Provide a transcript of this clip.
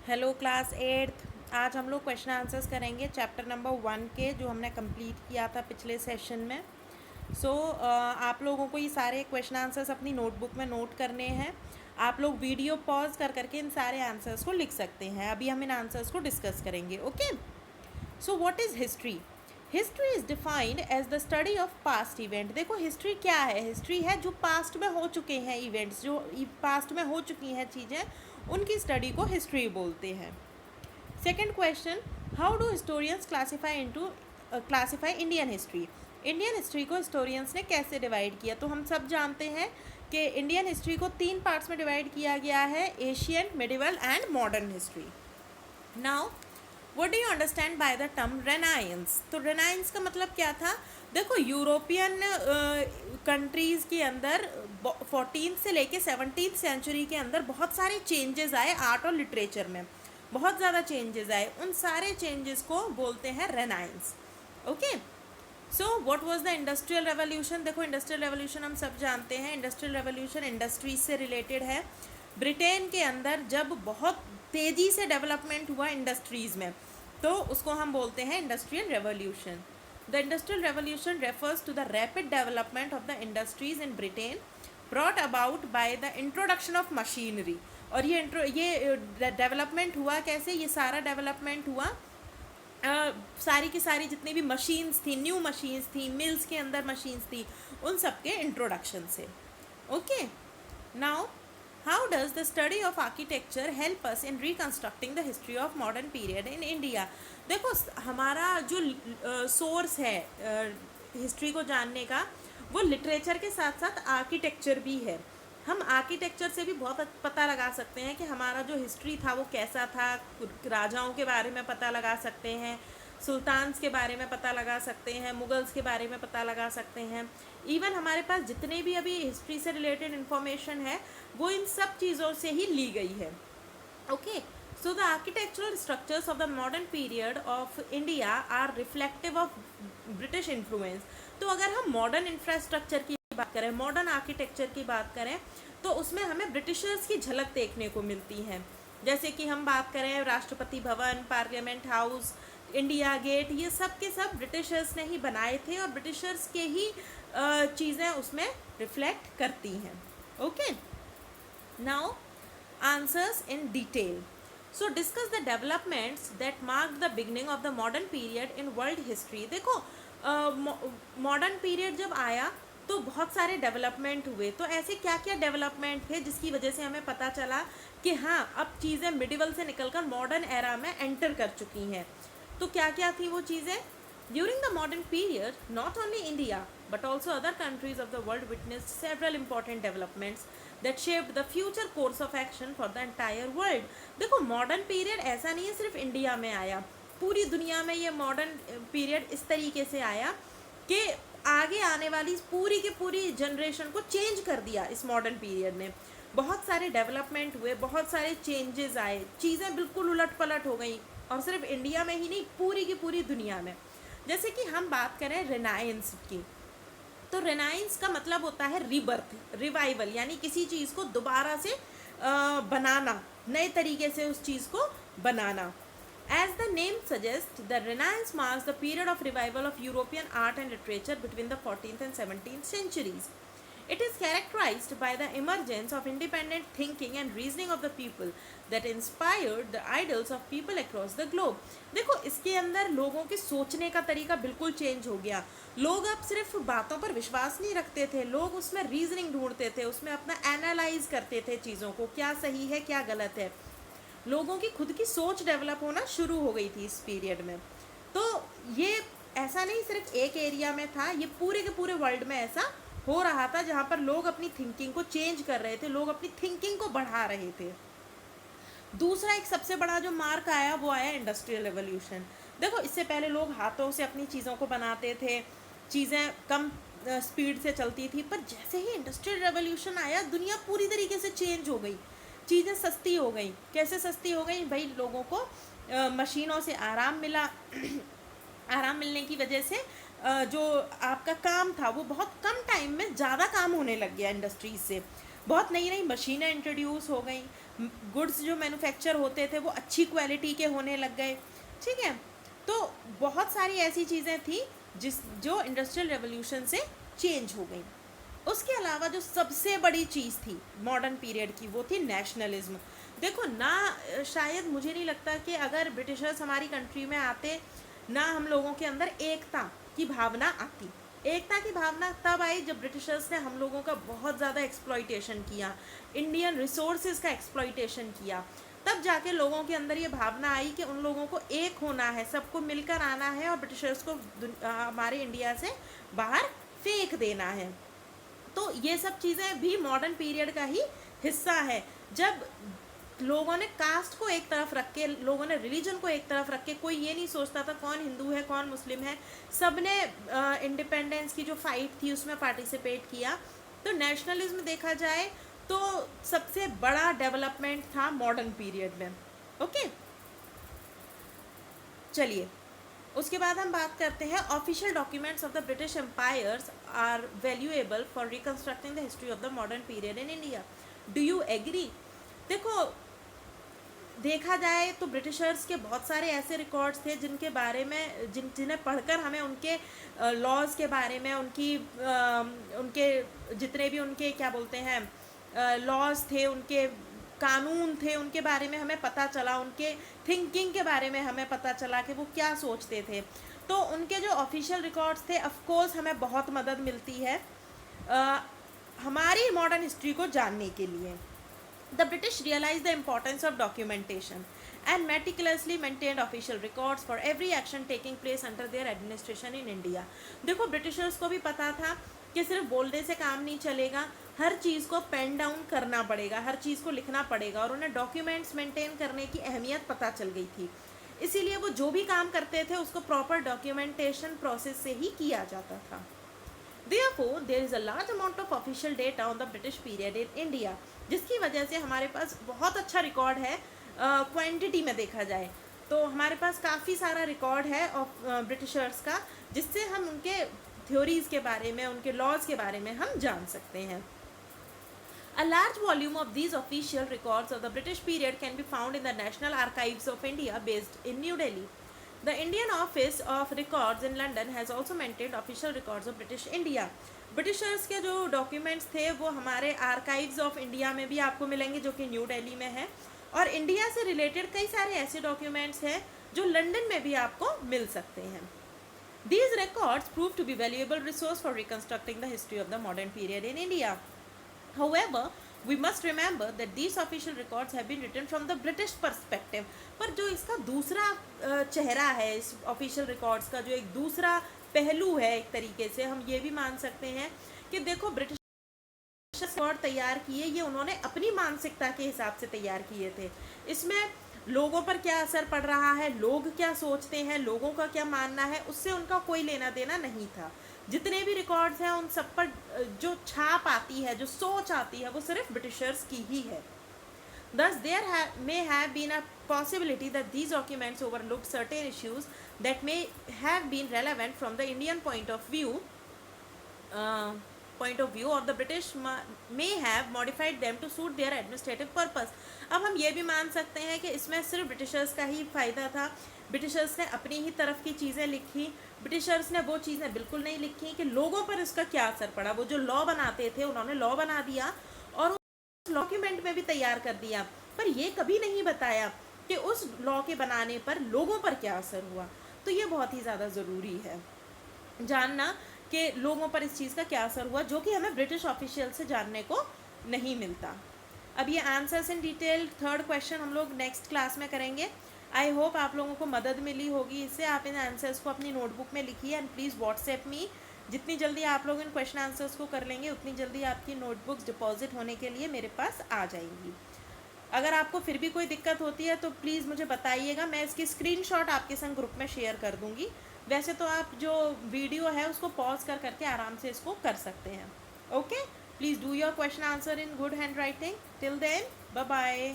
Hello class eighth. आज हम लोग क्वेश्चन आंसर्स करेंगे चैप्टर नंबर 1 के, जो हमने कंप्लीट किया था पिछले सेशन में। आप लोगों को ये सारे क्वेश्चन आंसर्स अपनी नोटबुक में नोट करने हैं। आप लोग वीडियो पॉज कर करके इन सारे आंसर्स को लिख सकते हैं। अभी हम इन आंसर्स को डिस्कस करेंगे। Okay, so what is history? History is defined as the study of past event. देखो, हिस्ट्री क्या है? हिस्ट्री है जो पास्ट में हो चुके हैं इवेंट्स, जो पास्ट में हो चुकी हैं चीज़ें, उनकी स्टडी को हिस्ट्री बोलते हैं। Second question, how do historians classify Indian history? Indian history को हिस्टोरियंस ने कैसे डिवाइड किया? तो हम सब जानते हैं कि इंडियन हिस्ट्री को 3 पार्ट्स में डिवाइड किया गया है: Asian, medieval and modern history. Now what do you understand by the term renaissance? तो रेनाइंस का मतलब क्या था? देखो, यूरोपियन कंट्रीज़ के अंदर 14 से लेके 17th सेंचुरी के अंदर बहुत सारे चेंजेस आए आर्ट और लिटरेचर में, बहुत ज़्यादा चेंजेस आए। उन सारे चेंजेस को बोलते हैं renaissance. Okay, so what was the industrial revolution? देखो, इंडस्ट्रियल रेवोल्यूशन हम सब जानते हैं। इंडस्ट्रियल रेवोल्यूशन इंडस्ट्रीज से रिलेटेड है। ब्रिटेन के अंदर जब बहुत तेज़ी से डेवलपमेंट हुआ इंडस्ट्रीज़ में, तो उसको हम बोलते हैं industrial revolution. The industrial revolution refers to the rapid development of the industries in Britain brought about by the introduction of machinery. और ये डेवलपमेंट हुआ कैसे? ये सारा डेवलपमेंट हुआ सारी की सारी जितनी भी मशीन्स थी, न्यू मशीन्स थी, मिल्स के अंदर मशीन्स थी, उन सब के इंट्रोडक्शन से। Okay, now how does the study of architecture help us in reconstructing the history of modern period in India? देखो, हमारा जो सोर्स है हिस्ट्री को जानने का, वो लिटरेचर के साथ साथ आर्किटेक्चर भी है। हम आर्किटेक्चर से भी बहुत पता लगा सकते हैं कि हमारा जो हिस्ट्री था वो कैसा था। राजाओं के बारे में पता लगा सकते हैं, सुल्तान्स के बारे में पता लगा सकते हैं, मुगल्स के बारे में पता लगा सकते हैं। इवन हमारे पास जितने भी अभी हिस्ट्री से रिलेटेड इन्फॉर्मेशन है, वो इन सब चीज़ों से ही ली गई है। Okay, so the architectural structures of the modern period of India are reflective of British influence. तो अगर हम मॉडर्न इंफ्रास्ट्रक्चर की बात करें, मॉडर्न आर्किटेक्चर की बात करें, तो उसमें हमें ब्रिटिशर्स की झलक देखने को मिलती है। जैसे कि हम बात करें Rashtrapati Bhavan, parliament house, India gate, ये सब के सब ब्रिटिशर्स ने ही बनाए थे और ब्रिटिशर्स के ही चीज़ें उसमें रिफ्लेक्ट करती हैं। Okay, now answers in detail. So discuss the developments that mark the beginning of the modern period in world history. देखो, मॉडर्न पीरियड जब आया तो बहुत सारे डेवलपमेंट हुए। तो ऐसे क्या क्या डेवलपमेंट थे जिसकी वजह से हमें पता चला कि हाँ, अब चीज़ें मिडिवल से निकलकर मॉडर्न एरा में एंटर कर चुकी हैं? तो क्या क्या थी वो चीज़ें? During the modern period, not only India but also other countries of the world witnessed several important developments that shaped the future course of action for the entire world. देखो, मॉडर्न पीरियड ऐसा नहीं है सिर्फ India में आया, पूरी दुनिया में ये मॉडर्न पीरियड इस तरीके से आया कि आगे आने वाली पूरी की पूरी जनरेशन को चेंज कर दिया। इस मॉडर्न पीरियड ने बहुत सारे डेवलपमेंट हुए, बहुत सारे चेंजेस आए, चीज़ें बिल्कुल उलट पलट हो गई, और सिर्फ इंडिया में ही नहीं, पूरी की पूरी दुनिया में। जैसे कि हम बात करें रेनाइंस की, तो रेनाइंस का मतलब होता है रीबर्थ, रिवाइवल, यानी किसी चीज़ को दोबारा से बनाना, नए तरीके से उस चीज़ को बनाना। As the name suggests, the Renaissance marks the period of revival of European art and literature between the 14th and 17th centuries. It is characterized by the emergence of independent thinking and reasoning of the people that inspired the ideals of people across the globe. देखो, इसके अंदर लोगों के सोचने का तरीका बिल्कुल change हो गया। लोग अब सिर्फ बातों पर विश्वास नहीं रखते थे, लोग उसमें रीजनिंग ढूंढते थे, उसमें अपना एनालाइज करते थे चीज़ों को, क्या सही है क्या गलत है। लोगों की खुद की सोच डेवलप होना शुरू हो गई थी इस पीरियड में। तो ये ऐसा नहीं सिर्फ एक एरिया में था, ये पूरे के पूरे वर्ल्ड में ऐसा हो रहा था, जहाँ पर लोग अपनी थिंकिंग को चेंज कर रहे थे, लोग अपनी थिंकिंग को बढ़ा रहे थे। दूसरा एक सबसे बड़ा जो मार्क आया वो आया इंडस्ट्रियल रेवोल्यूशन। देखो, इससे पहले लोग हाथों से अपनी चीज़ों को बनाते थे, चीज़ें कम स्पीड से चलती थी, पर जैसे ही इंडस्ट्रियल रेवोल्यूशन आया, दुनिया पूरी तरीके से चेंज हो गई। चीज़ें सस्ती हो गई। कैसे सस्ती हो गई भाई? लोगों को मशीनों से आराम मिला। आराम मिलने की वजह से जो आपका काम था वो बहुत कम टाइम में ज़्यादा काम होने लग गया इंडस्ट्रीज से। बहुत नई नई मशीनें इंट्रोड्यूस हो गई, गुड्स जो मैन्युफैक्चर होते थे वो अच्छी क्वालिटी के होने लग गए, ठीक है। तो बहुत सारी ऐसी चीज़ें थी जो इंडस्ट्रियल रेवोल्यूशन से चेंज हो गई। उसके अलावा जो सबसे बड़ी चीज़ थी मॉडर्न पीरियड की, वो थी नेशनलिज्म। देखो ना, शायद मुझे नहीं लगता कि अगर ब्रिटिशर्स हमारी कंट्री में आते ना, हम लोगों के अंदर एकता की भावना आती। एकता की भावना तब आई जब ब्रिटिशर्स ने हम लोगों का बहुत ज़्यादा एक्सप्लॉइटेशन किया, इंडियन रिसोर्सेज का एक्सप्लॉइटेशन किया। तब जाके लोगों के अंदर ये भावना आई कि उन लोगों को एक होना है, सबको मिलकर आना है और ब्रिटिशर्स को हमारे इंडिया से बाहर फेंक देना है। तो ये सब चीज़ें भी मॉडर्न पीरियड का ही हिस्सा है, जब लोगों ने कास्ट को एक तरफ रख के, लोगों ने रिलीजन को एक तरफ रख के, कोई ये नहीं सोचता था कौन हिंदू है कौन मुस्लिम है, सब ने इंडिपेंडेंस की जो फाइट थी उसमें पार्टिसिपेट किया। तो नेशनलिज्म देखा जाए तो सबसे बड़ा डेवलपमेंट था मॉडर्न पीरियड में। ओके, चलिए उसके बाद हम बात करते हैं official documents of the British empires are valuable for reconstructing the history of the modern period in India. Do you agree? देखो, देखा जाए तो ब्रिटिशर्स के बहुत सारे ऐसे रिकॉर्ड्स थे जिनके बारे में जिन्हें पढ़कर हमें उनके लॉज के बारे में, उनके जितने भी उनके क्या बोलते हैं लॉज थे, उनके कानून थे, उनके बारे में हमें पता चला, उनके थिंकिंग के बारे में हमें पता चला कि वो क्या सोचते थे। तो उनके जो ऑफिशियल रिकॉर्ड्स थे, ऑफ कोर्स हमें बहुत मदद मिलती है हमारी मॉडर्न हिस्ट्री को जानने के लिए। The British realized the importance of documentation and meticulously maintained official records for every action taking place under their administration in India. देखो, ब्रिटिशर्स को भी पता था कि सिर्फ बोलने से काम नहीं चलेगा, हर चीज़ को पेन डाउन करना पड़ेगा, हर चीज़ को लिखना पड़ेगा, और उन्हें डॉक्यूमेंट्स मेंटेन करने की अहमियत पता चल गई थी। इसीलिए वो जो भी काम करते थे उसको प्रॉपर डॉक्यूमेंटेशन प्रोसेस से ही किया जाता था। Therefore, there is a large amount of official data on the British period in India, जिसकी वजह से हमारे पास बहुत अच्छा रिकॉर्ड है क्वांटिटी में देखा जाए तो हमारे पास काफ़ी सारा रिकॉर्ड है ऑफ ब्रिटिशर्स का, जिससे हम उनके थ्योरीज के बारे में, उनके लॉज के बारे में हम जान सकते हैं। A large volume of these official records of the British period can be found in the National Archives of India based in New Delhi. The Indian Office of Records in London has also maintained official records of British India. Britishers के जो documents थे वो हमारे archives of India में भी आपको मिलेंगे, जो कि न्यू दिल्ली में है, और इंडिया से रिलेटेड कई सारे ऐसे डॉक्यूमेंट्स हैं जो लंदन में भी आपको मिल सकते हैं। These records prove to be valuable resource for reconstructing the history of the modern period in India. However, we must remember that these official records have been written from the British perspective. पर जो इसका दूसरा चेहरा है, इस official records का जो एक दूसरा पहलू है, एक तरीके से हम ये भी मान सकते हैं कि देखो, ब्रिटिश रिकॉर्ड तैयार किए, ये उन्होंने अपनी मानसिकता के हिसाब से तैयार किए थे। इसमें लोगों पर क्या असर पड़ रहा है, लोग क्या सोचते हैं, लोगों का क्या मानना है, उससे उनका कोई लेना देना नहीं था। जितने भी रिकॉर्ड्स हैं उन सब पर जो छाप आती है, जो सोच आती है, वो सिर्फ ब्रिटिशर्स की ही है। Thus, there may have been a possibility that these documents overlooked certain issues that may have been relevant from the Indian point of view, or the British may have modified them to suit their administrative purpose. अब हम ये भी मान सकते हैं कि इसमें सिर्फ ब्रिटिशर्स का ही फ़ायदा था, ब्रिटिशर्स ने अपनी ही तरफ की चीज़ें लिखी, ब्रिटिशर्स ने वो चीज़ें बिल्कुल नहीं लिखी कि लोगों पर इसका क्या असर पड़ा। वो जो लॉ बनाते थे उन्होंने लॉ बना दिया और डॉक्यूमेंट में भी तैयार कर दिया, पर ये कभी नहीं बताया कि उस लॉ के बनाने पर लोगों पर क्या असर हुआ। तो ये बहुत ही ज़्यादा ज़रूरी है जानना कि लोगों पर इस चीज़ का क्या असर हुआ, जो कि हमें ब्रिटिश ऑफिशियल से जानने को नहीं मिलता। अब ये answers in detail third question हम लोग नेक्स्ट क्लास में करेंगे। आई होप आप लोगों को मदद मिली होगी इससे। आप इन आंसर्स को अपनी नोटबुक में लिखिए एंड प्लीज़ व्हाट्सएप मी। जितनी जल्दी आप लोग इन क्वेश्चन आंसर्स को कर लेंगे उतनी जल्दी आपकी नोटबुक्स डिपॉजिट होने के लिए मेरे पास आ जाएंगी। अगर आपको फिर भी कोई दिक्कत होती है तो प्लीज़ मुझे बताइएगा, मैं इसकी स्क्रीनशॉट आपके संग ग्रुप में शेयर कर दूँगी। वैसे तो आप जो वीडियो है उसको पॉज कर करके आराम से इसको कर सकते हैं। Okay, please do your question answer in good handwriting. Till then, bye bye.